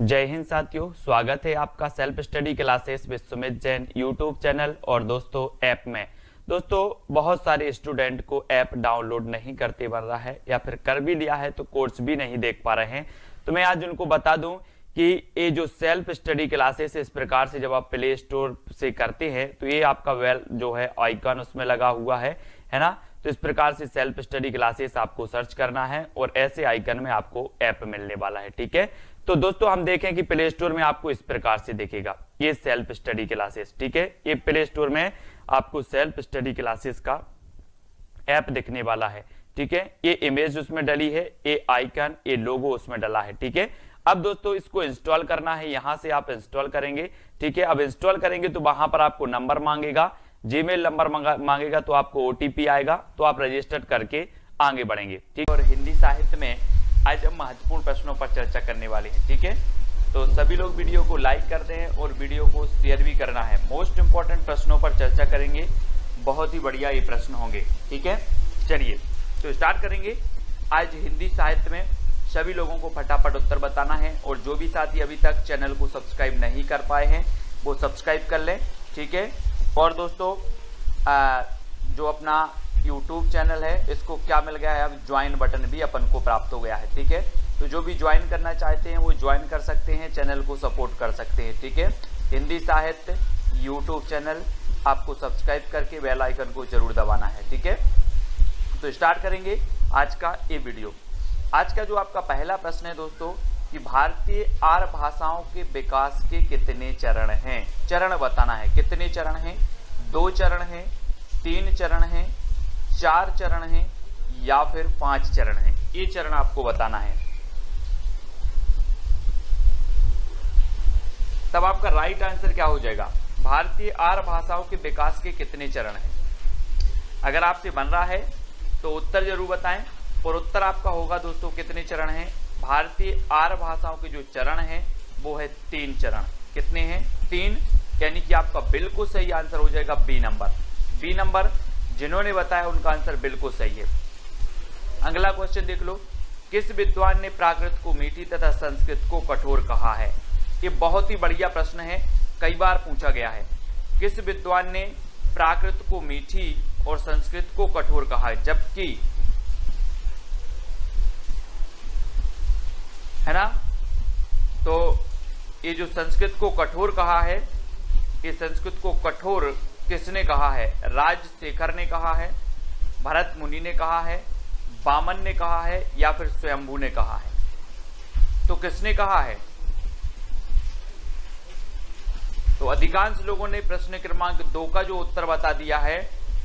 जय हिंद साथियों, स्वागत है आपका self study classes with Sumit Jain YouTube channel और दोस्तों ऐप में। दोस्तों बहुत सारे स्टूडेंट को ऐप डाउनलोड नहीं करते बन रहा है या फिर कर भी लिया है तो कोर्स भी नहीं देख पा रहे हैं। तो मैं आज उनको बता दूं कि ये जो सेल्फ स्टडी क्लासेस इस प्रकार से जब आप प्ले स्टोर से करते हैं तो ये आपका वेल जो है आइकन उसमें लगा हुआ है ना। तो इस प्रकार से सेल्फ स्टडी क्लासेस आपको सर्च करना है और ऐसे आइकन में आपको ऐप मिलने वाला है। ठीक है, तो दोस्तों हम देखें कि प्ले स्टोर में आपको इस प्रकार से दिखेगा ये सेल्फ स्टडी क्लासेस। ठीक है, ये प्ले स्टोर में आपको सेल्फ स्टडी क्लासेस का ऐप दिखने वाला है। ठीक है, ये इमेज उसमें डली है, ये आइकन, ये लोगो उसमें डला है। ठीक है, अब दोस्तों इसको इंस्टॉल करना है, यहां से आप इंस्टॉल करेंगे। ठीक है, अब इंस्टॉल करेंगे तो वहां पर आपको नंबर मांगेगा, जीमेल नंबर मांगेगा, तो आपको ओटीपी आएगा, तो आप रजिस्टर करके आगे बढ़ेंगे। ठीक, और हिंदी साहित्य में आज हम महत्वपूर्ण प्रश्नों पर चर्चा करने वाले हैं। ठीक है, तो सभी लोग वीडियो को लाइक कर दें और वीडियो को शेयर भी करना है। मोस्ट इंपॉर्टेंट प्रश्नों पर चर्चा करेंगे, बहुत ही बढ़िया ये प्रश्न होंगे। ठीक है, चलिए तो स्टार्ट करेंगे। आज हिंदी साहित्य में सभी लोगों को फटाफट उत्तर बताना है और जो भी साथी अभी तक चैनल को सब्सक्राइब नहीं कर पाए हैं वो सब्सक्राइब कर लें। ठीक है, और दोस्तों जो अपना YouTube चैनल है इसको क्या मिल गया है, अब ज्वाइन बटन भी अपन को प्राप्त हो गया है। ठीक है, तो जो भी ज्वाइन करना चाहते हैं वो ज्वाइन कर सकते हैं, चैनल को सपोर्ट कर सकते हैं। ठीक है, हिंदी साहित्य YouTube चैनल आपको सब्सक्राइब करके बेल आइकन को जरूर दबाना है। ठीक है, तो स्टार्ट करेंगे आज का ये वीडियो। आज का जो आपका पहला प्रश्न है दोस्तों कि भारतीय आर्य भाषाओं के विकास के कितने चरण हैं। चरण बताना है, कितने चरण हैं, 2 चरण हैं, 3 चरण हैं, 4 चरण हैं या फिर 5 चरण हैं, ये चरण आपको बताना है। तब आपका राइट आंसर क्या हो जाएगा, भारतीय आर्य भाषाओं के विकास के कितने चरण हैं। अगर आपसे बन रहा है तो उत्तर जरूर बताएं और उत्तर आपका होगा दोस्तों कितने चरण हैं। भारतीय आर्य भाषाओं के जो चरण हैं वो है 3 चरण। कितने हैं, 3, यानी कि आपका बिल्कुल सही आंसर हो जाएगा बी नंबर। बी नंबर जिन्होंने बताया उनका आंसर बिल्कुल सही है। अगला क्वेश्चन देख लो, किस विद्वान ने प्राकृत को मीठी तथा संस्कृत को कठोर कहा है। ये बहुत ही बढ़िया प्रश्न है, कई बार पूछा गया है। किस विद्वान ने प्राकृत को मीठी और संस्कृत को कठोर कहा है, जबकि है ना, तो ये जो संस्कृत को कठोर कहा है, ये संस्कृत को कठोर किसने कहा है, राजशेखर ने कहा है, भरत मुनि ने कहा है, वामन ने कहा है या फिर स्वयंभू ने कहा है। तो किसने कहा है, तो अधिकांश लोगों ने प्रश्न क्रमांक 2 का जो उत्तर बता दिया है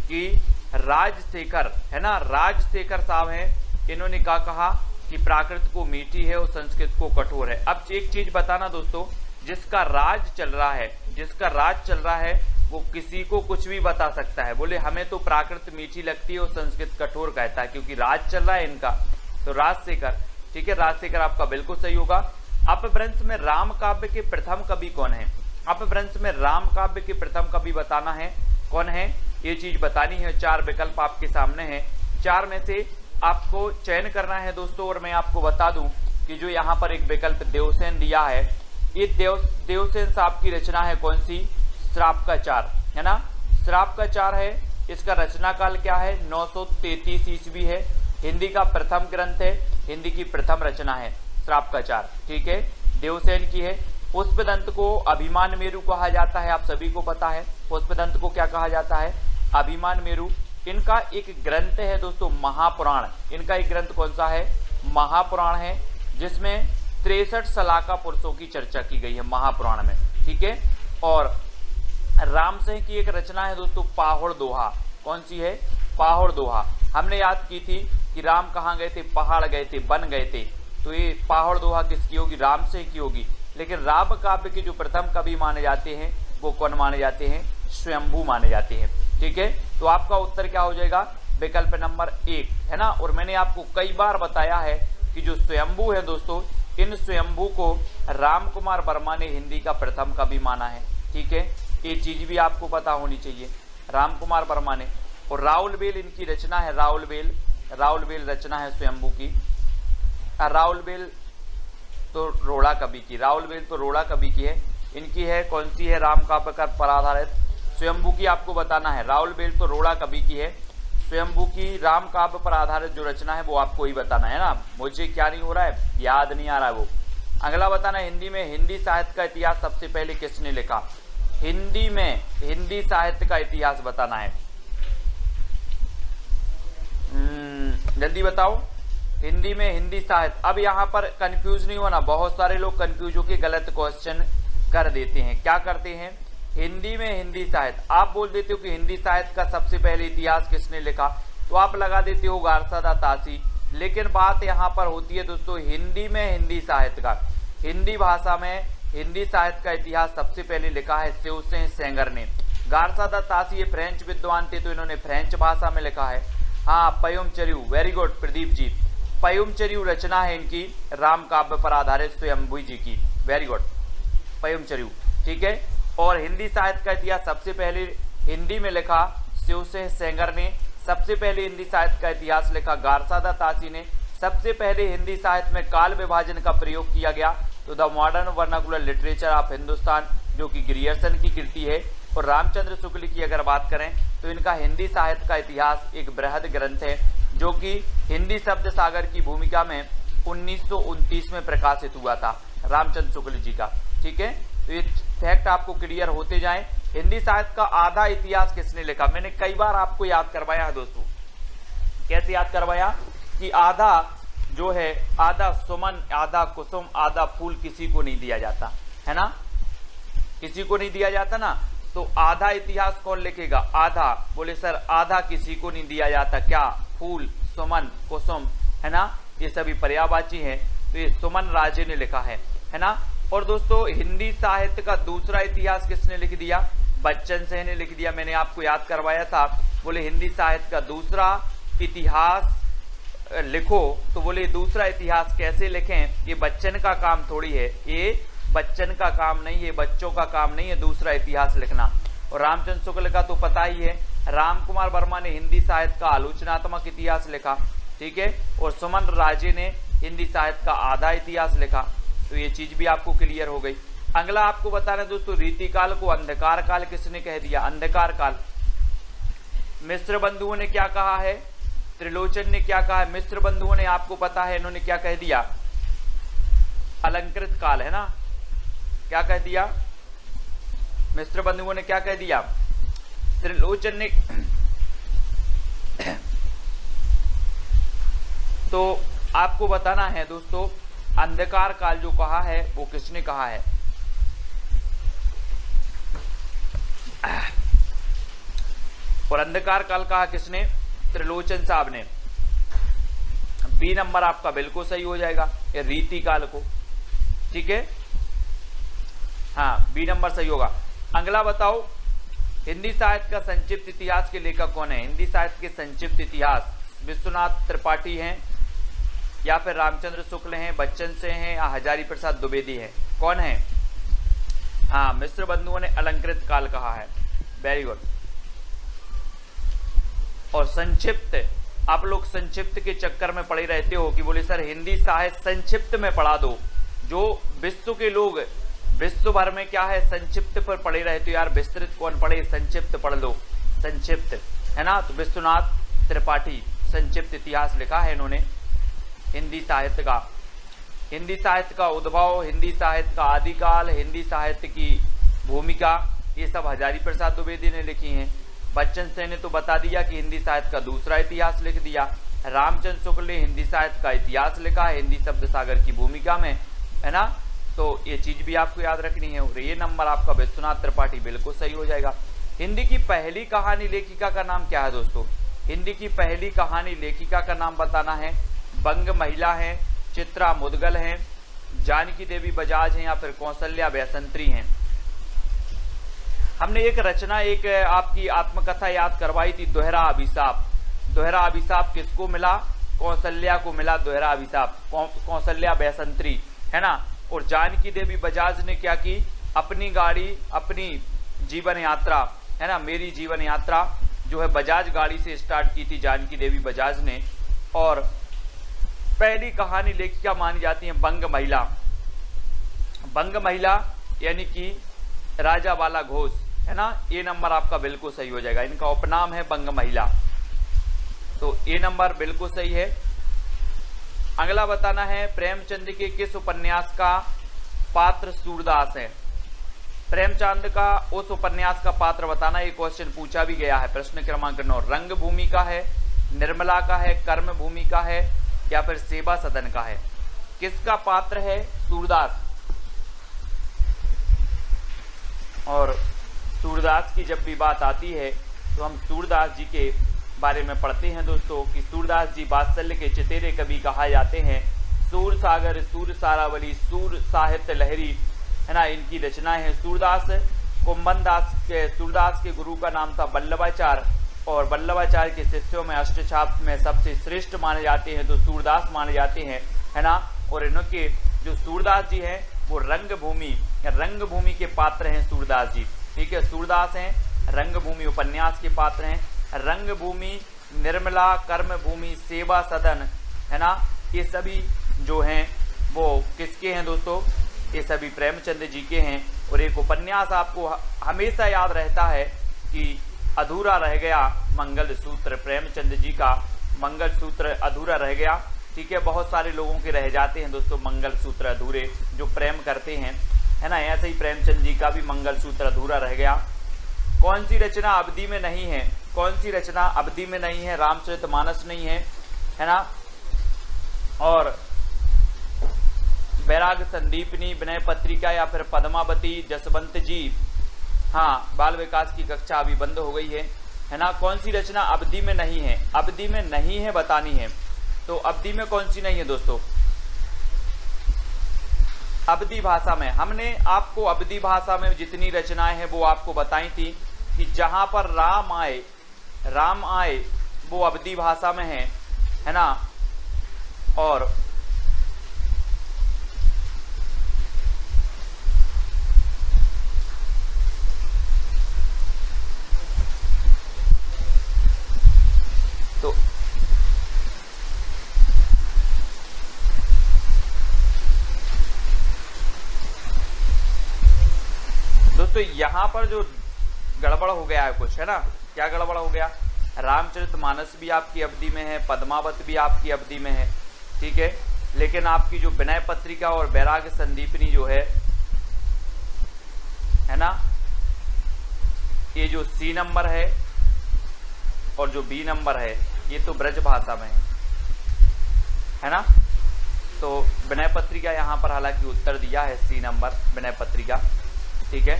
कि राजशेखर, है ना, राजशेखर साहब हैं, इन्होंने क्या कहा कि प्राकृत को मीठी है और संस्कृत को कठोर है। अब एक चीज बताना दोस्तों, जिसका राज चल रहा है, जिसका राज चल रहा है वो किसी को कुछ भी बता सकता है, बोले हमें तो प्राकृत मीठी लगती है और संस्कृत कठोर कहता है, क्योंकि राज चल रहा है इनका। तो राजशेखर, ठीक है, राजशेखर आपका बिल्कुल सही होगा। अपभ्रंश में राम काव्य के प्रथम कवि कौन है, अपभ्रंश में राम काव्य के प्रथम कवि बताना है कौन है, ये चीज बतानी है। 4 विकल्प आपके सामने हैं, 4 में से आपको चयन करना है दोस्तों। और मैं आपको बता दूं कि जो यहाँ पर एक विकल्प देवसेन दिया है, ये देवसेन साहब की रचना है कौन सी, श्राप का 4, है ना, श्राप का 4 है। इसका रचना काल क्या है, 933 ईस्वी है। हिंदी का प्रथम ग्रंथ है, हिंदी की प्रथम रचना है श्राप का 4। ठीक है, देवसेन की है। पुष्पदंत को अभिमान मेरु कहा जाता है, आप सभी को पता है पुष्पदंत को क्या कहा जाता है, अभिमान मेरु। इनका एक ग्रंथ है दोस्तों महापुराण, इनका एक ग्रंथ कौन सा है, महापुराण है, जिसमें 63 सलाका पुरुषों की चर्चा की गई है महापुराण में। ठीक है, और रामसिंह की एक रचना है दोस्तों पाहुड़ दोहा, कौन सी है, पाहुड़ दोहा। हमने याद की थी कि राम कहाँ गए थे, पहाड़ गए थे, बन गए थे, तो ये पाहुड़ दोहा किसकी होगी, रामसिंह की होगी। लेकिन राम काव्य के जो प्रथम कवि माने जाते हैं वो कौन माने जाते हैं, स्वयंभू माने जाते हैं। ठीक है, तो आपका उत्तर क्या हो जाएगा, विकल्प नंबर 1, है ना। और मैंने आपको कई बार बताया है कि जो स्वयंभू है दोस्तों, इन स्वयंभू को राम कुमार वर्मा ने हिंदी का प्रथम कवि माना है। ठीक है, ये चीज भी आपको पता होनी चाहिए, राम कुमार वर्मा ने। और राउलबेल इनकी रचना है, राउलबेल रचना है स्वयंभू की। राउलबेल तो रोड़ा कवि की। राउल बेल तो रोड़ा कवि की है। इनकी है कौन सी है, राम काव्य पर आधारित। स्वयंभू की आपको बताना है। राउल बेल तो रोड़ा कवि की है। स्वयंभू की राम काव्य पर आधारित जो रचना है वो आपको ही बताना है ना। मुझे क्या नहीं हो रहा है, याद नहीं आ रहा है वो। अगला बताना, हिंदी में हिंदी साहित्य का इतिहास सबसे पहले किसने लिखा। हिंदी में हिंदी साहित्य का इतिहास बताना है। जल्दी बताओ, हिंदी में हिंदी साहित्य। अब यहाँ पर कंफ्यूज नहीं होना, बहुत सारे लोग कंफ्यूज होकर गलत क्वेश्चन कर देते हैं। क्या करते हैं, हिंदी में हिंदी साहित्य आप बोल देते हो कि हिंदी साहित्य का सबसे पहले इतिहास किसने लिखा, तो आप लगा देते हो गारसादा तासी। लेकिन बात यहाँ पर होती है दोस्तों, हिंदी में हिंदी साहित्य का, हिंदी भाषा में हिंदी साहित्य का इतिहास सबसे पहले लिखा है शिवसेन सेंगर ने। गारसादा तासी ये फ्रेंच विद्वान थे, तो इन्होंने फ्रेंच भाषा में लिखा है। हाँ, पयुमचर्यू, वेरी गुड प्रदीप जी। पयुमचर्यू रचना है इनकी राम काव्य पर आधारित स्वयंभू जी की, वेरी गुड पयुमचर्यू, ठीक है। और हिंदी साहित्य का इतिहास सबसे पहले हिंदी में लिखा शिवसेन सेंगर ने। सबसे पहले हिंदी साहित्य का इतिहास लिखा गारसादा तासी ने। सबसे पहले हिंदी साहित्य में काल विभाजन का प्रयोग किया गया, तो the modern vernacular literature of Hindustan, जो कि ग्रियर्सन की कृति है। और रामचंद्र शुक्ल की अगर बात करें तो इनका हिंदी साहित्य का इतिहास एक बृहद ग्रंथ है, जो कि हिंदी शब्द सागर की भूमिका में 1929 में प्रकाशित हुआ था, रामचंद्र शुक्ल जी का, ठीक है। तो ये फैक्ट आपको क्लियर होते जाएं। हिंदी साहित्य का आधा इतिहास किसने लिखा, मैंने कई बार आपको याद करवाया है दोस्तों। कैसे याद करवाया कि आधा जो है, आधा सुमन, आधा कुसुम, आधा फूल किसी को नहीं दिया जाता है ना, किसी को नहीं दिया जाता ना। तो आधा इतिहास कौन लिखेगा, आधा, बोले सर आधा किसी को नहीं दिया जाता, क्या, फूल, सुमन, कुसुम, है ना, ये सभी पर्यायवाची हैं। तो ये सुमन राजे ने लिखा है ना। और दोस्तों हिंदी साहित्य का दूसरा इतिहास किसने लिख दिया, बच्चन सिंह ने लिख दिया। मैंने आपको याद करवाया था, बोले हिंदी साहित्य का दूसरा इतिहास लिखो, तो बोले दूसरा इतिहास कैसे लिखें, ये बच्चन का काम थोड़ी है, ये बच्चन का काम नहीं है, बच्चों का काम नहीं है दूसरा इतिहास लिखना। और रामचंद्र शुक्ल का तो पता ही है। राम कुमार वर्मा ने हिंदी साहित्य का आलोचनात्मक इतिहास लिखा, ठीक है। और सुमन राजे ने हिंदी साहित्य का आधा इतिहास लिखा। तो ये चीज भी आपको क्लियर हो गई। अगला आपको बताना है दोस्तों, रीतिकाल को अंधकार काल किसने कह दिया, अंधकार काल। मिश्र बंधुओं ने क्या कहा है, त्रिलोचन ने क्या कहा है, मिश्र बंधुओं ने आपको पता है इन्होंने क्या कह दिया, अलंकृत काल, है ना। क्या कह दिया, मिश्र बंधुओं ने क्या कह दिया, त्रिलोचन ने। तो आपको बताना है दोस्तों, अंधकार काल जो कहा है वो किसने कहा है। और अंधकार काल कहा किसने, त्रिलोचन साहब ने। बी नंबर आपका बिल्कुल सही हो जाएगा, ये रीति काल को, ठीक है। हाँ, बी नंबर सही होगा। अगला बताओ, हिंदी साहित्य का संक्षिप्त इतिहास के लेखक कौन है। हिंदी साहित्य के संक्षिप्त इतिहास विश्वनाथ त्रिपाठी हैं, या फिर रामचंद्र शुक्ल हैं, बच्चन से हैं, या हजारी प्रसाद द्विवेदी है, कौन है। हाँ, मिश्र बंधुओं ने अलंकृत काल कहा है, वेरी गुड। और संक्षिप्त, आप लोग संक्षिप्त के चक्कर में पड़े रहते हो कि बोले सर हिंदी साहित्य संक्षिप्त में पढ़ा दो। जो विश्व के लोग विश्व भर में क्या है संक्षिप्त पर पढ़े रहते हो, यार विस्तृत कौन पढ़े, संक्षिप्त पढ़ लो, संक्षिप्त, है ना। तो विश्वनाथ त्रिपाठी संक्षिप्त इतिहास लिखा है इन्होंने हिंदी साहित्य का। हिंदी साहित्य का उद्भव, हिंदी साहित्य का आदिकाल, हिंदी साहित्य की भूमिका, ये सब हजारी प्रसाद द्विवेदी ने लिखी हैं। बच्चन सिंह ने तो बता दिया कि हिंदी साहित्य का दूसरा इतिहास लिख दिया। रामचंद्र शुक्ल ने हिंदी साहित्य का इतिहास लिखा है हिंदी शब्द सागर की भूमिका में, है ना। तो ये चीज भी आपको याद रखनी है। और ये नंबर आपका विश्वनाथ त्रिपाठी बिल्कुल सही हो जाएगा। हिंदी की पहली कहानी लेखिका का नाम क्या है दोस्तों, हिंदी की पहली कहानी लेखिका का नाम बताना है। बंग महिला हैं, चित्रा मुदगल हैं, जानकी देवी बजाज हैं, या फिर कौशल्या बैसंत्री हैं। हमने एक रचना, एक आपकी आत्मकथा याद करवाई थी, दोहरा अभिशाप। दोहरा अभिशाप किसको मिला, कौशल्या को मिला दोहरा अभिशाप, कौशल्या बैसंत्री, है ना। और जानकी देवी बजाज ने क्या की, अपनी गाड़ी, अपनी जीवन यात्रा, है ना, मेरी जीवन यात्रा जो है बजाज गाड़ी से स्टार्ट की थी जानकी देवी बजाज ने। और पहली कहानी लेखिका मानी जाती है बंग महिला। भंग महिला यानी कि राजा वाला घोष, है ना, ये नंबर आपका बिल्कुल सही हो जाएगा। इनका उपनाम है भंग महिला, तो ये नंबर बिल्कुल सही है। अगला बताना है प्रेमचंद के किस उपन्यास का पात्र सूरदास है। प्रेमचंद का उस उपन्यास का पात्र बताना, ये क्वेश्चन पूछा भी गया है। प्रश्न क्रमांक 9 रंगभूमि का है, निर्मला का है, कर्मभूमि का है या फिर सेवा सदन का है। किसका पात्र है सूरदास। और सूरदास की जब भी बात आती है तो हम सूरदास जी के बारे में पढ़ते हैं दोस्तों कि सूरदास जी वात्सल्य के चतेरे कवि कहा जाते हैं। सूर सागर, सूर सारावली, सूर साहित्य लहरी, है ना, इनकी रचनाएं हैं। सूरदास के गुरु का नाम था वल्लभाचार्य और वल्लभाचार्य के शिष्यों में अष्टछाप में सबसे श्रेष्ठ माने जाते हैं तो सूरदास माने जाते हैं, है ना। और इनके जो सूरदास जी हैं वो रंगभूमि के पात्र हैं सूरदास जी, ठीक है। सूरदास हैं रंगभूमि उपन्यास के पात्र हैं। रंगभूमि, निर्मला, कर्मभूमि, सेवा सदन, है ना, ये सभी जो हैं वो किसके हैं दोस्तों, ये सभी प्रेमचंद जी के हैं। और एक उपन्यास आपको हमेशा याद रहता है कि अधूरा रह गया मंगलसूत्र, प्रेमचंद जी का मंगलसूत्र अधूरा रह गया, ठीक है। बहुत सारे लोगों के रह जाते हैं दोस्तों मंगलसूत्र अधूरे, जो प्रेम करते हैं, है ना। ऐसे ही प्रेमचंद जी का भी मंगलसूत्र अधूरा रह गया। कौन सी रचना अवधि में नहीं है, कौन सी रचना अवधि में नहीं है। रामचरितमानस नहीं है ना। और बैराग संदीपनी, विनय पत्रिका या फिर पद्मावती, जसवंत जी, हाँ, बाल विकास की कक्षा अभी बंद हो गई है ना। कौन सी रचना अवधि में नहीं है, अवधि में नहीं है बतानी है। तो अवधि में कौन सी नहीं है दोस्तों, अवधि भाषा में। हमने आपको अवधि भाषा में जितनी रचनाएं हैं वो आपको बताई थी कि जहां पर राम आए वो अवधि भाषा में है ना। और तो दोस्तों यहाँ पर जो गड़बड़ हो गया है कुछ, है ना। क्या गड़बड़ हो गया, रामचरितमानस भी आपकी अवधि में है, पद्मावत भी आपकी अवधि में है, ठीक है। लेकिन आपकी जो विनय पत्रिका और बैराग संदीपनी जो है ना, ये जो सी नंबर है और जो बी नंबर है ये तो ब्रज भाषा में है ना। तो विनय पत्रिका यहाँ पर हालांकि उत्तर दिया है सी नंबर विनय पत्रिका, ठीक है।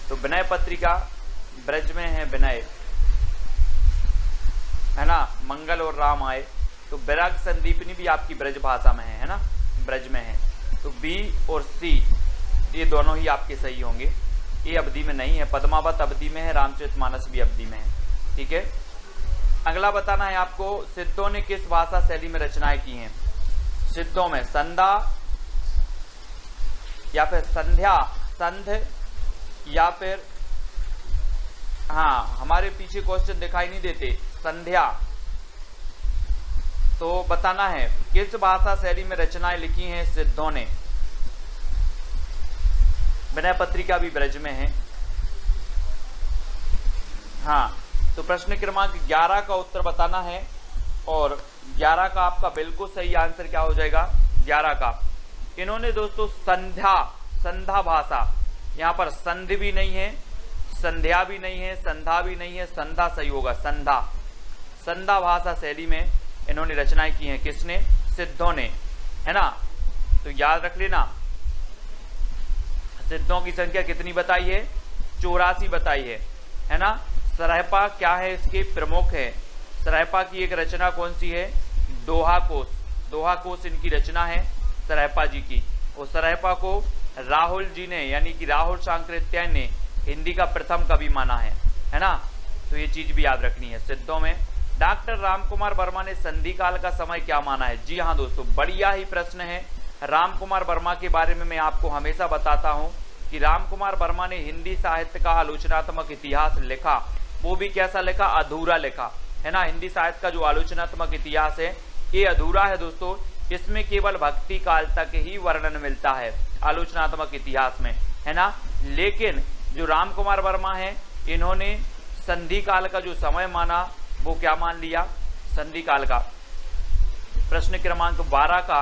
तो विनय पत्रिका ब्रज में है, विनय, है ना, मंगल और राम आए। तो बैराग संदीपनी भी आपकी ब्रज भाषा में है ना, ब्रज में है। तो बी और सी ये दोनों ही आपके सही होंगे। ये अवधि में नहीं है, पद्मावत अवधि में है, रामचरितमानस भी अवधि में है, ठीक है। अगला बताना है आपको सिद्धों ने किस भाषा शैली में रचनाएं की हैं। सिद्धों में संधा या फिर संध्या, संध या फिर, हाँ, हमारे पीछे क्वेश्चन दिखाई नहीं देते, संध्या। तो बताना है किस भाषा शैली में रचनाएं लिखी हैं सिद्धों ने। विनय पत्रिका भी ब्रज में है, हाँ। तो प्रश्न क्रमांक 11 का उत्तर बताना है और 11 का आपका बिल्कुल सही आंसर क्या हो जाएगा, 11 का। इन्होंने दोस्तों संधा भाषा, यहाँ पर संध भी नहीं है, संध्या भी नहीं है, संधा भी नहीं है, संधा सही होगा, संधा भाषा शैली में इन्होंने रचनाएं की हैं। किसने, सिद्धों ने, है ना। तो याद रख लेना, सिद्धों की संख्या कितनी बताई है, 84 बताई है ना। सराहपा क्या है, इसके प्रमुख है। सराहपा की एक रचना कौन सी है, दोहा कोश इनकी रचना है सराहपा जी की। और सराहपा को राहुल जी ने, यानी कि राहुल सांकृत्यायन ने हिंदी का प्रथम कवि माना है ना। तो ये चीज भी याद रखनी है। सिद्धों में डॉक्टर रामकुमार वर्मा ने संधि काल का समय क्या माना है। जी हाँ दोस्तों, बढ़िया ही प्रश्न है। रामकुमार वर्मा के बारे में मैं आपको हमेशा बताता हूँ कि रामकुमार वर्मा ने हिंदी साहित्य का आलोचनात्मक इतिहास लिखा, वो भी कैसा लिखा, अधूरा लिखा, है ना। हिंदी साहित्य का जो आलोचनात्मक इतिहास है ये अधूरा है दोस्तों, इसमें केवल भक्ति काल तक ही वर्णन मिलता है। आलोचनात्मक इतिहास में, है ना। लेकिन जो राम कुमार वर्मा है, इन्होंने संधि काल का जो समय माना वो क्या मान लिया, संधि काल का। प्रश्न क्रमांक 12 का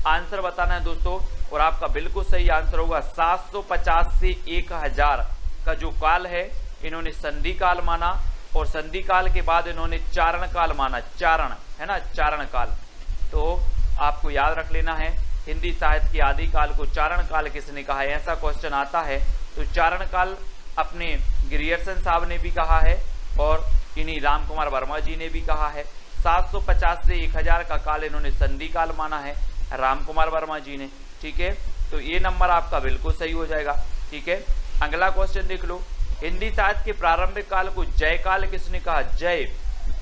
आंसर बताना है दोस्तों, और आपका बिल्कुल सही आंसर होगा 750 से 1000 का जो काल है, इन्होंने संधि काल माना, और संधि काल के बाद इन्होंने चारण काल माना, चारण, है ना, चारण काल। तो आपको याद रख लेना है, हिंदी साहित्य के आदि काल को चारण काल किसने कहा है, ऐसा क्वेश्चन आता है तो चारण काल अपने ग्रियर्सन साहब ने भी कहा है और इन्हीं राम कुमार वर्मा जी ने भी कहा है। 750 से 1000 का काल इन्होंने संधि काल माना है राम कुमार वर्मा जी ने, ठीक है। तो ये नंबर आपका बिल्कुल सही हो जाएगा, ठीक है। अगला क्वेश्चन देख लो, हिंदी साहित्य के प्रारंभिक काल को जय काल किसने कहा, जय,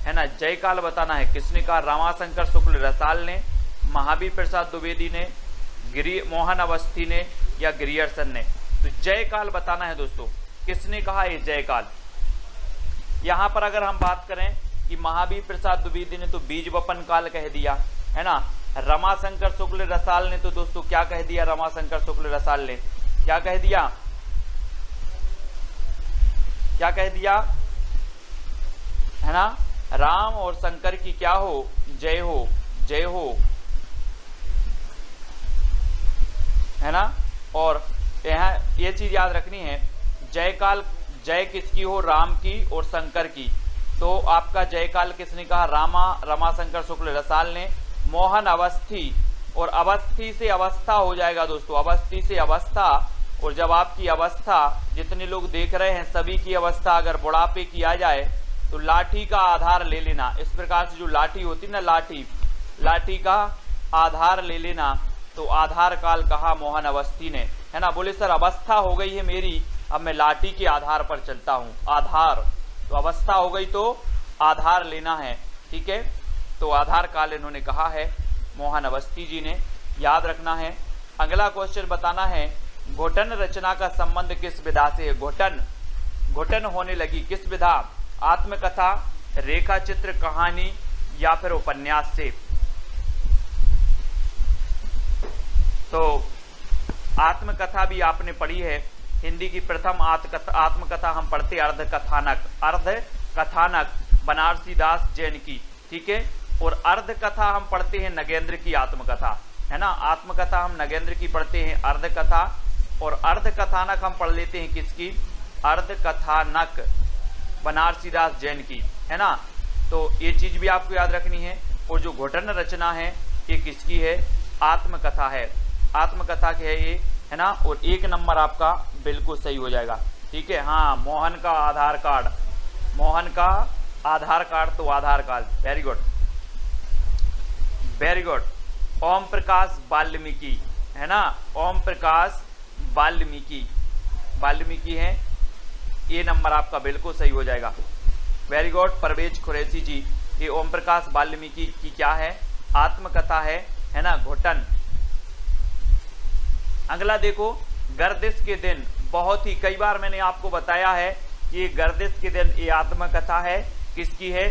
है ना, जय काल बताना है किसने कहा, रमाशंकर शुक्ल रसाल ने, महावीर प्रसाद द्विवेदी ने, मोहन अवस्थी ने, या ग्रियर्सन ने। तो जय काल बताना है दोस्तों, किसने कहा ये जय काल। यहां पर अगर हम बात करें कि महावीर प्रसाद द्विवेदी ने तो बीज वपन काल कह दिया, है ना। रमाशंकर शुक्ल रसाल ने तो दोस्तों क्या कह दिया, रमाशंकर शुक्ल रसाल ने क्या कह दिया, क्या कह दिया, है ना, राम और शंकर की क्या हो, जय हो, जय हो, है ना। और यहाँ ये चीज याद रखनी है, जय काल, जय किसकी हो, राम की और शंकर की। तो आपका जय काल किसने कहा, रमाशंकर शुक्ल रसाल ने। मोहन अवस्थी, और अवस्थी से अवस्था हो जाएगा दोस्तों, अवस्थी से अवस्था। और जब आपकी अवस्था, जितने लोग देख रहे हैं सभी की अवस्था अगर बुढ़ापे की आ जाए तो लाठी का आधार ले लेना। इस प्रकार से जो लाठी होती ना, लाठी, लाठी का आधार ले लेना। तो आधार काल कहा मोहन अवस्थी ने, है ना। बोले सर अवस्था हो गई है मेरी, अब मैं लाठी के आधार पर चलता हूँ, आधार। तो अवस्था हो गई तो आधार लेना है, ठीक है। तो आधार काल इन्होंने कहा है मोहन अवस्थी जी ने, याद रखना है। अगला क्वेश्चन बताना है, घोटन रचना का संबंध किस विधा से है, घोटन, घोटन होने लगी किस विधा, आत्मकथा, रेखा चित्र, कहानी, या फिर उपन्यास से। तो आत्मकथा भी आपने पढ़ी है, हिंदी की प्रथम आत्मकथा हम पढ़ते अर्धकथानक, अर्धकथानक बनारसी दास जैन की, ठीक है। और अर्धकथा हम पढ़ते हैं नगेंद्र की आत्मकथा, है ना। आत्मकथा हम नगेंद्र की पढ़ते हैं, अर्धकथा, और अर्धकथानक हम पढ़ लेते हैं किसकी, अर्धकथानक बनारसी दास जैन की, है ना। तो ये चीज भी आपको याद रखनी है। और जो घोटन रचना है ये किसकी है, आत्मकथा है, आत्मकथा की है ये, है ना। और 1 नंबर आपका बिल्कुल सही हो जाएगा, ठीक है। हाँ, मोहन का आधार कार्ड, मोहन का आधार कार्ड तो Aadhaar card, very good, very good. Om Prakash Valmiki, है ना, ओम प्रकाश वाल्मीकि, वाल्मीकि है, ये नंबर आपका बिल्कुल सही हो जाएगा, वेरी गुड। परवेज कुरैशी जी, ये ओम प्रकाश वाल्मीकि की क्या है, आत्मकथा है ना, घोटन। अगला देखो, गर्दिश के दिन, बहुत ही कई बार मैंने आपको बताया है कि गर्दिश के दिन ये आत्मकथा है, किसकी है,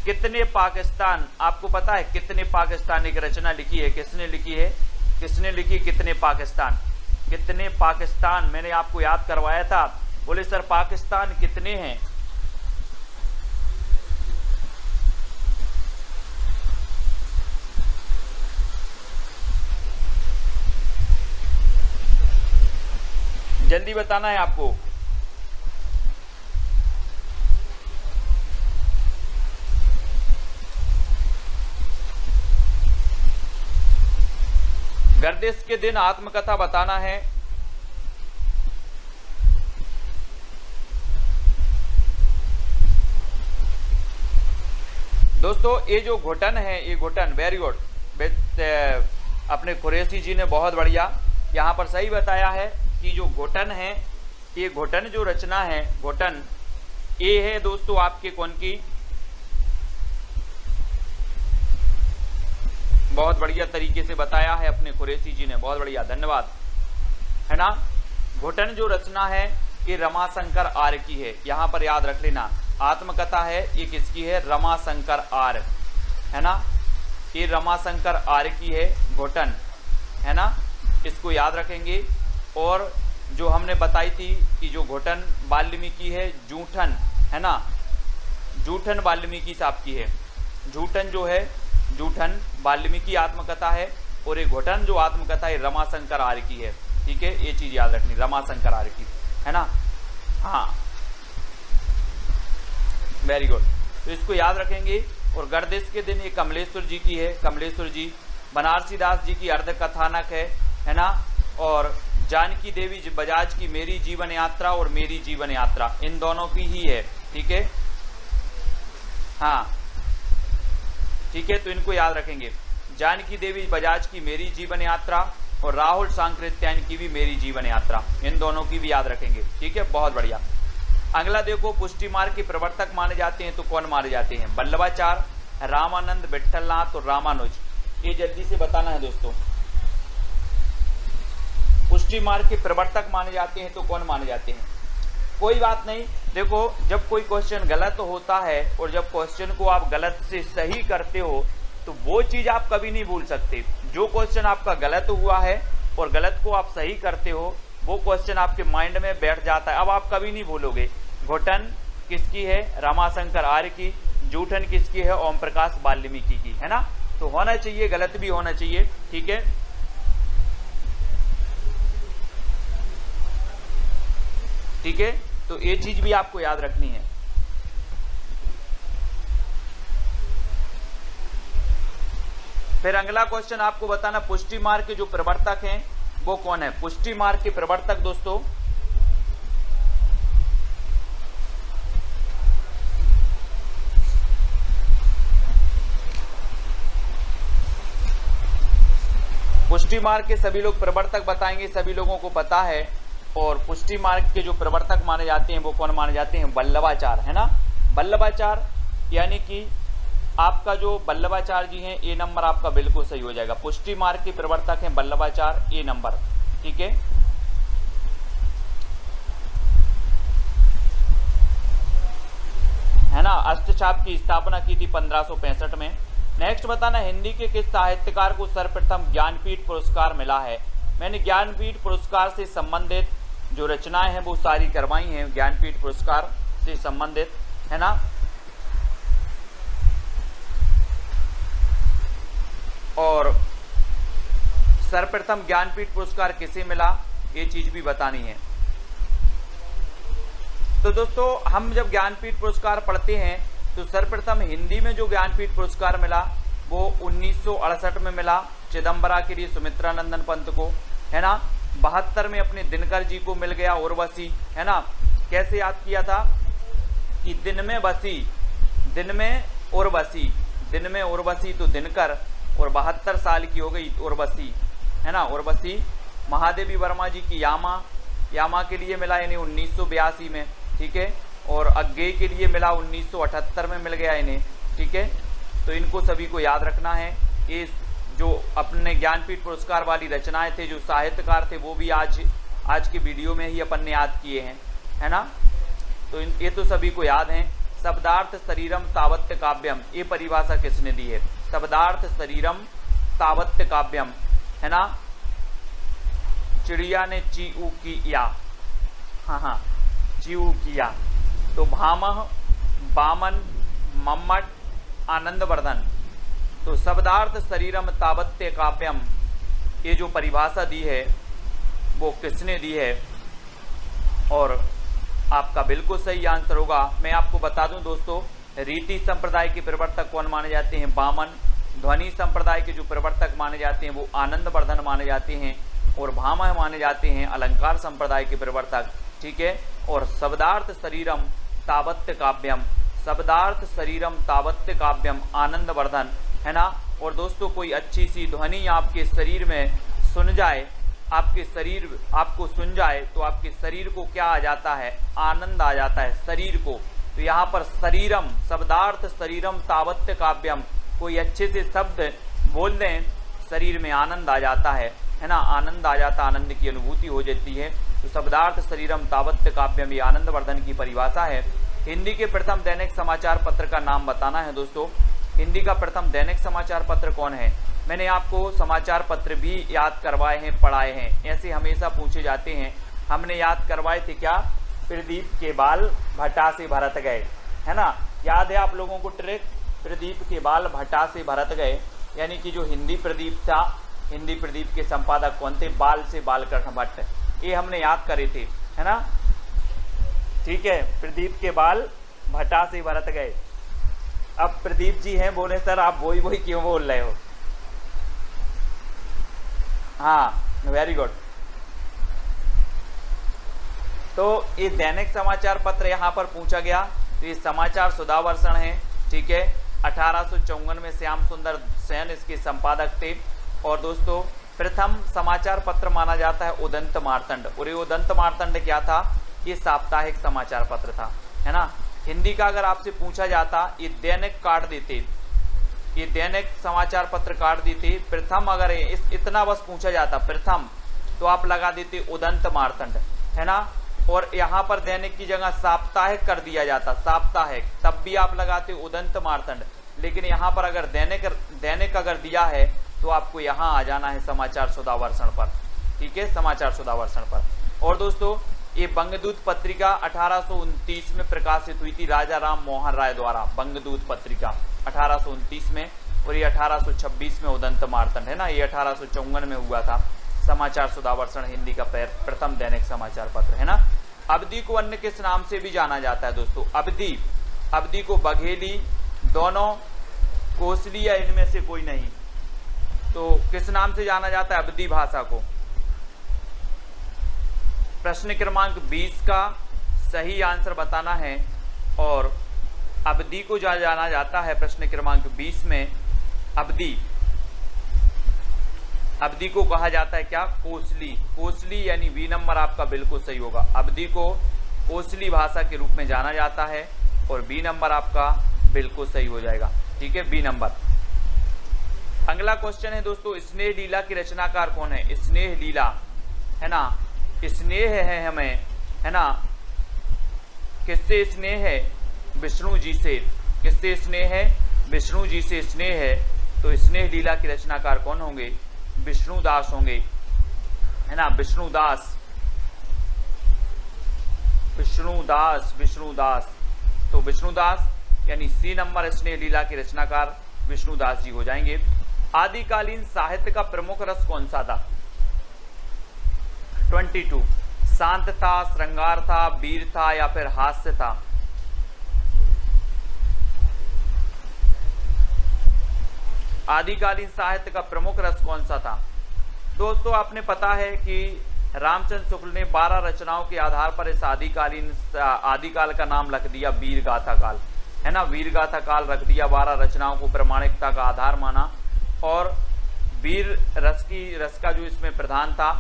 कितने पाकिस्तान, आपको पता है कितने पाकिस्तान एक रचना लिखी है, किसने लिखी है, किसने लिखी, कितने पाकिस्तान, कितने पाकिस्तान, मैंने आपको याद करवाया था। बोले सर पाकिस्तान कितने हैं, जल्दी बताना है आपको। गर्दिश के दिन आत्मकथा बताना है। दोस्तों ये जो घोटन है, ये घोटन, वेरी गुड, अपने कुरैशी जी ने बहुत बढ़िया यहाँ पर सही बताया है कि जो घोटन है, ये घोटन जो रचना है, घोटन ये है दोस्तों आपके कौन की, बहुत बढ़िया तरीके से बताया है अपने कुरैशी जी ने, बहुत बढ़िया, धन्यवाद, है ना। घोटन जो रचना है ये रमाशंकर आर्य की है, यहाँ पर याद रख लेना, आत्मकथा है ये किसकी है, रमाशंकर आर्य, है ना, ये रमाशंकर आर्य की है घोटन, है ना। इसको याद रखेंगे। और जो हमने बताई थी कि जो घुटन वाल्मीकि है, जूठन है ना, जूठन वाल्मीकि साहब की है। जूठन जो है, जूठन वाल्मीकि आत्मकथा है, और ये घुटन जो आत्मकथा है रमाशंकर आर्य की है। ठीक है, ये चीज याद रखनी, रमाशंकर आर्य की है ना। हाँ, वेरी गुड। तो इसको याद रखेंगे। और गर्दिश के दिन ये कमलेश्वर जी की है, कमलेश्वर जी। बनारसी दास जी की अर्ध कथानक है ना। और जानकी देवी बजाज की मेरी जीवन यात्रा और मेरी जीवन यात्रा, इन दोनों की ही है। ठीक है, हाँ ठीक है, तो इनको याद रखेंगे। जानकी देवी बजाज की मेरी जीवन यात्रा और राहुल सांकृत्यायन की भी मेरी जीवन यात्रा, इन दोनों की भी याद रखेंगे। ठीक है, बहुत बढ़िया। अगला देखो, पुष्टि मार्ग के प्रवर्तक माने जाते हैं तो कौन माने जाते हैं? वल्लभाचार्य, रामानंद, विट्ठलनाथ और रामानुज। ये जल्दी से बताना है दोस्तों। पुष्टि मार्ग के प्रवर्तक माने जाते हैं तो कौन माने जाते हैं? कोई बात नहीं, देखो जब कोई क्वेश्चन गलत होता है और जब क्वेश्चन को आप गलत से सही करते हो तो वो चीज आप कभी नहीं भूल सकते। जो क्वेश्चन आपका गलत हुआ है और गलत को आप सही करते हो, वो क्वेश्चन आपके माइंड में बैठ जाता है, अब आप कभी नहीं भूलोगे। घुटन किसकी है? रमाशंकर आर्य की। जूठन किसकी है? ओम प्रकाश वाल्मीकि की, है ना। तो होना चाहिए, गलत भी होना चाहिए। ठीक है, ठीक है, तो ये चीज भी आपको याद रखनी है। फिर अगला क्वेश्चन आपको बताना, पुष्टि मार्ग के जो प्रवर्तक हैं वो कौन है? पुष्टि मार्ग के प्रवर्तक दोस्तों, पुष्टि मार्ग के सभी लोग प्रवर्तक बताएंगे, सभी लोगों को पता है। और पुष्टि मार्ग के जो प्रवर्तक माने जाते हैं वो कौन माने जाते हैं? वल्लभाचार्य, है ना। वल्लभाचार्य, यानी कि आपका जो वल्लभाचार्य जी हैं, ए नंबर आपका बिल्कुल सही हो जाएगा। पुष्टि मार्ग के प्रवर्तक हैं वल्लभाचार्य, ए नंबर। ठीक है ना। अष्टछाप की स्थापना की थी 1565 में। नेक्स्ट बताना, हिंदी के किस साहित्यकार को सर्वप्रथम ज्ञानपीठ पुरस्कार मिला है? मैंने ज्ञानपीठ पुरस्कार से संबंधित जो रचनाएं हैं वो सारी करवाई हैं, ज्ञानपीठ पुरस्कार से संबंधित, है ना। और सर्वप्रथम ज्ञानपीठ पुरस्कार किसे मिला, ये चीज भी बतानी है। तो दोस्तों, हम जब ज्ञानपीठ पुरस्कार पढ़ते हैं तो सर्वप्रथम हिंदी में जो ज्ञानपीठ पुरस्कार मिला वो 1968 में मिला चिदम्बरा के लिए सुमित्रानंदन पंत को, है ना। 72 में अपने दिनकर जी को मिल गया, उर्वशी, है ना। कैसे याद किया था कि दिन में बसी, दिन में उर्वशी, दिन में उर्वशी तो दिनकर, और 72 साल की हो गई उर्वशी, है ना। उर्वशी महादेवी वर्मा जी की यामा, यामा के लिए मिला यानी 1982 में। ठीक है, और अज्ञेय के लिए मिला 1978 में मिल गया इन्हें। ठीक है, तो इनको सभी को याद रखना है। ये जो अपने ज्ञानपीठ पुरस्कार वाली रचनाएं थे, जो साहित्यकार थे, वो भी आज के वीडियो में ही अपन ने याद किए हैं, है ना। तो ये तो सभी को याद हैं। शब्दार्थ शरीरम तावत्य काव्यम, ये परिभाषा किसने दी है? शब्दार्थ शरीरम तावत्य काव्यम, है ना। चिड़िया ने चीऊ किया, हाँ, चीऊ किया। तो भामह, बामन, मम्मट, आनंदवर्धन। तो शब्दार्थ शरीरम तावत्य काव्यम, ये जो परिभाषा दी है वो किसने दी है? और आपका बिल्कुल सही आंसर होगा। मैं आपको बता दूं दोस्तों, रीति संप्रदाय के प्रवर्तक कौन माने जाते हैं? बामन। ध्वनि संप्रदाय के जो प्रवर्तक माने जाते हैं वो आनंदवर्धन माने जाते हैं, और भामह माने जाते हैं अलंकार संप्रदाय के प्रवर्तक। ठीक है, और शब्दार्थ शरीरम तावत्य काव्यम, शब्दार्थ शरीरम तावत्य काव्यम आनंदवर्धन, है ना। और दोस्तों, कोई अच्छी सी ध्वनि आपके शरीर में सुन जाए, आपके शरीर आपको सुन जाए तो आपके शरीर को क्या आ जाता है? आनंद आ जाता है शरीर को। तो यहाँ पर शरीरम, शब्दार्थ शरीरम तावत्य काव्यम, कोई अच्छे से शब्द बोल दें, शरीर में आनंद आ जाता है ना। आनंद आ जाता, आनंद की अनुभूति हो जाती है। तो शब्दार्थ शरीरम तावत्य काव्यम, ये आनंदवर्धन की परिभाषा है। हिंदी के प्रथम दैनिक समाचार पत्र का नाम बताना है दोस्तों। हिंदी का प्रथम दैनिक समाचार पत्र कौन है? मैंने आपको समाचार पत्र भी याद करवाए हैं, पढ़ाए हैं, ऐसे हमेशा पूछे जाते हैं। हमने याद करवाए थे क्या, प्रदीप के बाल भट्टा से भरत गए, है ना, याद है आप लोगों को ट्रिक, प्रदीप के बाल भट्टा से भरत गए, यानी कि जो हिंदी प्रदीप था, हिंदी प्रदीप के संपादक कौन थे, बाल से बालकृष्ण भट्ट, ये हमने याद करे थे, है ना। ठीक है, प्रदीप के बाल भट्टा से भरत गए। अब प्रदीप जी हैं, बोले सर आप वही वही क्यों बोल रहे हो। हाँ, वेरी गुड। तो ये दैनिक समाचार पत्र यहाँ पर पूछा गया, तो ये समाचार सुधावर्षण है। ठीक है, 1854 में श्याम सुंदर सेन इसके संपादक थे। और दोस्तों प्रथम समाचार पत्र माना जाता है उदंत मार्तंड, और ये उदंत मार्तंड क्या था, ये साप्ताहिक समाचार पत्र था, है ना। हिंदी का अगर आपसे पूछा जाता, ये दैनिक काट देते, ये दैनिक समाचार पत्र काट देते। प्रथम अगर इतना बस पूछा जाता प्रथम, तो आप लगा देते उदंत मार्तंड, है ना। और यहाँ पर दैनिक की जगह साप्ताहिक कर दिया जाता, साप्ताहिक, तब भी आप लगाते उदंत मार्तंड। लेकिन यहाँ पर अगर दैनिक अगर दिया है, तो आपको यहाँ आ जाना है समाचार सुधावर्षण पर। ठीक है, समाचार सुधावर्षण पर। और दोस्तों ये बंगदूत पत्रिका 1829 में प्रकाशित हुई थी राजा राम मोहन राय द्वारा, बंगदूत पत्रिका 1829 में, और ये 1826 में उदंत मार्तंड, है ना, ये 1854 में हुआ था। समाचार सुधावर्षण हिंदी का प्रथम दैनिक समाचार पत्र, है ना। अवधि को अन्य किस नाम से भी जाना जाता है दोस्तों, अवधि को बघेली, दोनों, कोसली या इनमें से कोई नहीं, तो किस नाम से जाना जाता है अवधि भाषा को। प्रश्न क्रमांक 20 का सही आंसर बताना है। और अवधि को जाना जाता है प्रश्न क्रमांक 20 में, अवधि को कहा जाता है क्या, कोसली, कोसली यानी बी नंबर आपका बिल्कुल सही होगा। अवधि को कोसली भाषा के रूप में जाना जाता है, और बी नंबर आपका बिल्कुल सही हो जाएगा। ठीक है, बी नंबर। अगला क्वेश्चन है दोस्तों, स्नेह लीला की रचनाकार कौन है। स्नेह लीला, है ना, स्नेह है हमें, है ना, किससे स्नेह है, विष्णु जी से। किससे स्नेह है, विष्णु जी से स्नेह है। तो स्नेह लीला की रचनाकार कौन होंगे, विष्णुदास होंगे, है ना, विष्णुदास, विष्णुदास, विष्णुदास। तो विष्णुदास यानी सी नंबर स्नेह लीला के रचनाकार विष्णुदास जी हो जाएंगे। आदिकालीन साहित्य का प्रमुख रस कौन सा था। 22, शांत था, श्रृंगार था, वीर था या फिर हास्य था। आदिकालीन साहित्य का प्रमुख रस कौन सा था। दोस्तों आपने पता है कि रामचंद्र शुक्ल ने 12 रचनाओं के आधार पर इस आदिकाल का नाम रख दिया वीर गाथा काल, है ना, वीर गाथा काल रख दिया। 12 रचनाओं को प्रामाणिकता का आधार माना, और वीर रस का जो इसमें प्रधान था,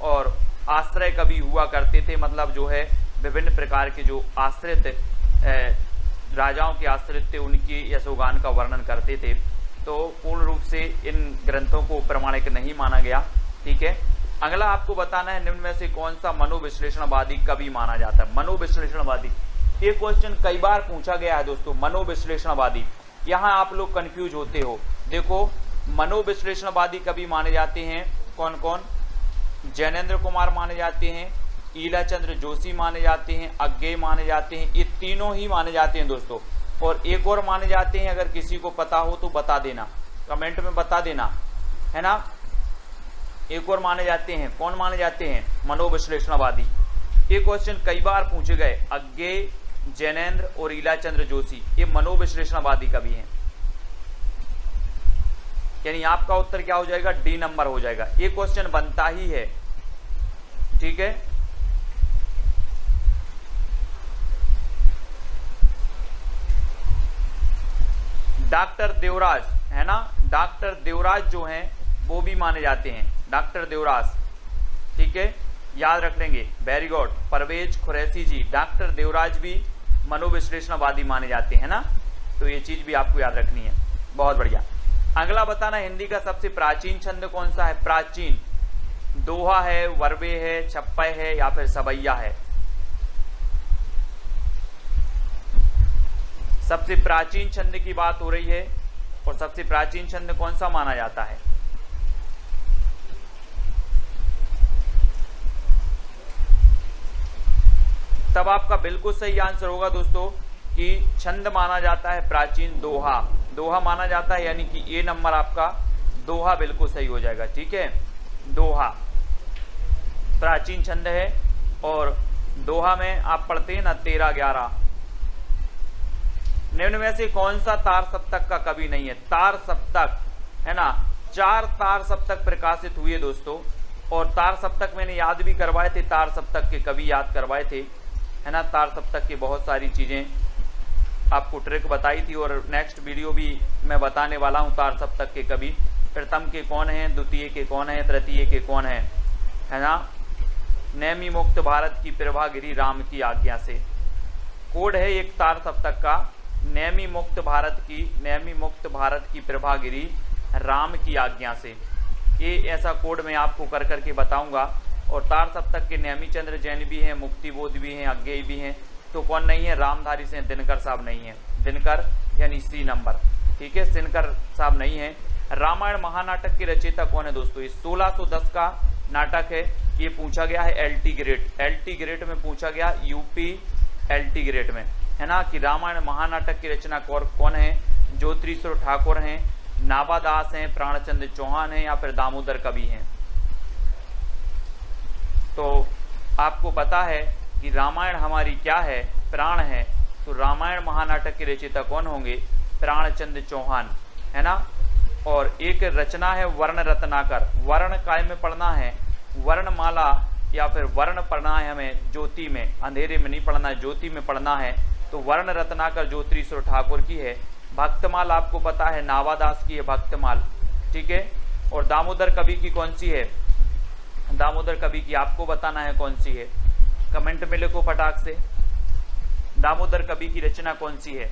और आश्रय कवि हुआ करते थे, मतलब जो है विभिन्न प्रकार के जो आश्रित राजाओं के आश्रित थे, उनकी यशोगान का वर्णन करते थे। तो पूर्ण रूप से इन ग्रंथों को प्रमाणिक नहीं माना गया। ठीक है, अगला आपको बताना है निम्न में से कौन सा मनोविश्लेषणवादी कवि माना जाता है। मनोविश्लेषणवादी, ये क्वेश्चन कई बार पूछा गया है दोस्तों। मनोविश्लेषणवादी, यहाँ आप लोग कंफ्यूज होते हो। देखो मनोविश्लेषणवादी कवि माने जाते हैं कौन कौन, जैनेन्द्र कुमार माने जाते हैं, ईलाचंद्र जोशी माने जाते हैं, अज्ञेय माने जाते हैं, ये तीनों ही माने जाते हैं दोस्तों। और एक और माने जाते हैं, अगर किसी को पता हो तो बता देना, कमेंट में बता देना, है ना। एक और माने जाते हैं, कौन माने जाते हैं, मनोविश्लेषणवादी। ये क्वेश्चन कई बार पूछे गए। अज्ञेय, जैनेन्द्र और ईलाचंद्र जोशी, ये मनोविश्लेषणवादी कवि हैं। यानी आपका उत्तर क्या हो जाएगा, डी नंबर हो जाएगा। ये क्वेश्चन बनता ही है। ठीक है, डॉक्टर देवराज, है ना, डॉक्टर देवराज जो हैं वो भी माने जाते हैं, डॉक्टर देवराज। ठीक है, याद रख लेंगे, वेरी गुड। परवेज खुरैशी जी, डॉक्टर देवराज भी मनोविश्लेषणवादी माने जाते हैं ना, तो ये चीज भी आपको याद रखनी है। बहुत बढ़िया। अगला बताना, हिंदी का सबसे प्राचीन छंद कौन सा है। प्राचीन, दोहा है, वर्बे है, छप्पय है या फिर सबैया है। सबसे प्राचीन छंद की बात हो रही है, और सबसे प्राचीन छंद कौन सा माना जाता है। तब आपका बिल्कुल सही आंसर होगा दोस्तों कि छंद माना जाता है प्राचीन दोहा, दोहा माना जाता है, यानी कि ये नंबर आपका दोहा बिल्कुल सही हो जाएगा। ठीक है, दोहा प्राचीन छंद है और दोहा में आप पढ़ते हैं ना 13-11। निम्न में से कौन सा तार सप्तक का कवि नहीं है? तार सप्तक है ना, 4 तार सप्तक प्रकाशित हुए दोस्तों, और तार सप्तक मैंने याद भी करवाए थे, तार सप्तक के कवि याद करवाए थे, है ना। तार सप्तक की बहुत सारी चीजें आपको ट्रिक बताई थी, और नेक्स्ट वीडियो भी मैं बताने वाला हूं तार सप्तक के कवि। प्रथम के कौन हैं, द्वितीय के कौन हैं, तृतीय के कौन हैं, है ना। नेमी मुक्त भारत की प्रभा गिरी राम की आज्ञा से, कोड है एक तार सप्तक का, नेमी मुक्त भारत की प्रभा गिरी राम की आज्ञा से। ये ऐसा कोड मैं आपको कर करके बताऊंगा। और तार सप्तक के नेमी चंद्र जैन भी हैं, मुक्तिबोध भी हैं, अज्ञेय भी हैं, तो कौन नहीं है? रामधारी से दिनकर साहब नहीं है, दिनकर यानी सी नंबर। ठीक है, दिनकर साहब नहीं है। रामायण महानाटक के रचयिता कौन है दोस्तों? ये 1610 का नाटक है, ये पूछा गया है LT ग्रेड में पूछा गया, यूपी LT ग्रेड में, है ना, कि रामायण महानाटक की रचना कौन है? ज्योतिश्वर ठाकुर हैं, नावादास हैं, प्राणचंद्र चौहान हैं, या फिर दामोदर कवि हैं। तो आपको पता है कि रामायण हमारी क्या है? प्राण है। तो रामायण महानाटक के रचयिता कौन होंगे? प्राणचंद्र चौहान, है ना। और एक रचना है वर्ण रत्नाकर, वर्ण काय में पढ़ना है? वर्णमाला या फिर वर्ण पढ़ना है हमें ज्योति में, अंधेरे में नहीं पढ़ना है, ज्योति में पढ़ना है। तो वर्ण रत्नाकर ज्योतिश्वर ठाकुर की है। भक्तमाल आपको पता है नावादास की है भक्तमाल। ठीक है, और दामोदर कवि की कौन सी है? दामोदर कवि की आपको बताना है कौन सी है, कमेंट में लिखो फटाक से, दामोदर कवि की रचना कौन सी है।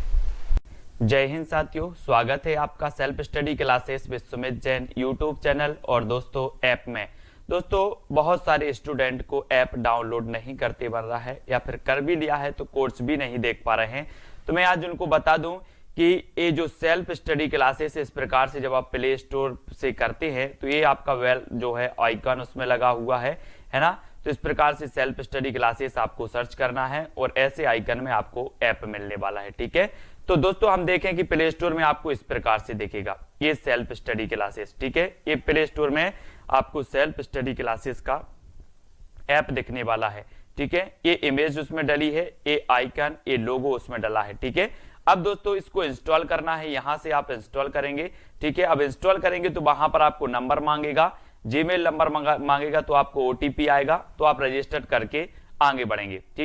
जय हिंद साथियों, स्वागत है आपका self study classes with Sumit Jain YouTube channel और दोस्तों ऐप में। दोस्तों बहुत सारे स्टूडेंट को ऐप डाउनलोड नहीं करते बन रहा है, या फिर कर भी लिया है तो कोर्स भी नहीं देख पा रहे हैं। तो मैं आज उनको बता दूं कि ये जो सेल्फ स्टडी क्लासेस इस प्रकार से जब आप प्ले स्टोर से करते हैं तो ये आपका वेल जो है आइकन उसमें लगा हुआ है ना। तो इस प्रकार से सेल्फ स्टडी क्लासेस आपको सर्च करना है और ऐसे आइकन में आपको ऐप मिलने वाला है। ठीक है, तो दोस्तों हम देखें कि प्ले स्टोर में आपको इस प्रकार से दिखेगा ये सेल्फ स्टडी क्लासेस। ठीक है, ये प्ले स्टोर में आपको सेल्फ स्टडी क्लासेस का ऐप दिखने वाला है। ठीक है, ये इमेज उसमें डली है, ये आइकन, ये लोगो उसमें डला है। ठीक है, अब दोस्तों इसको इंस्टॉल करना है, यहां से आप इंस्टॉल करेंगे। ठीक है, अब इंस्टॉल करेंगे तो वहां पर आपको नंबर मांगेगा, जीमेल नंबर मांगेगा, तो आपको OTP आएगा, तो आप रजिस्टर करके आगे बढ़ेंगे। ठीक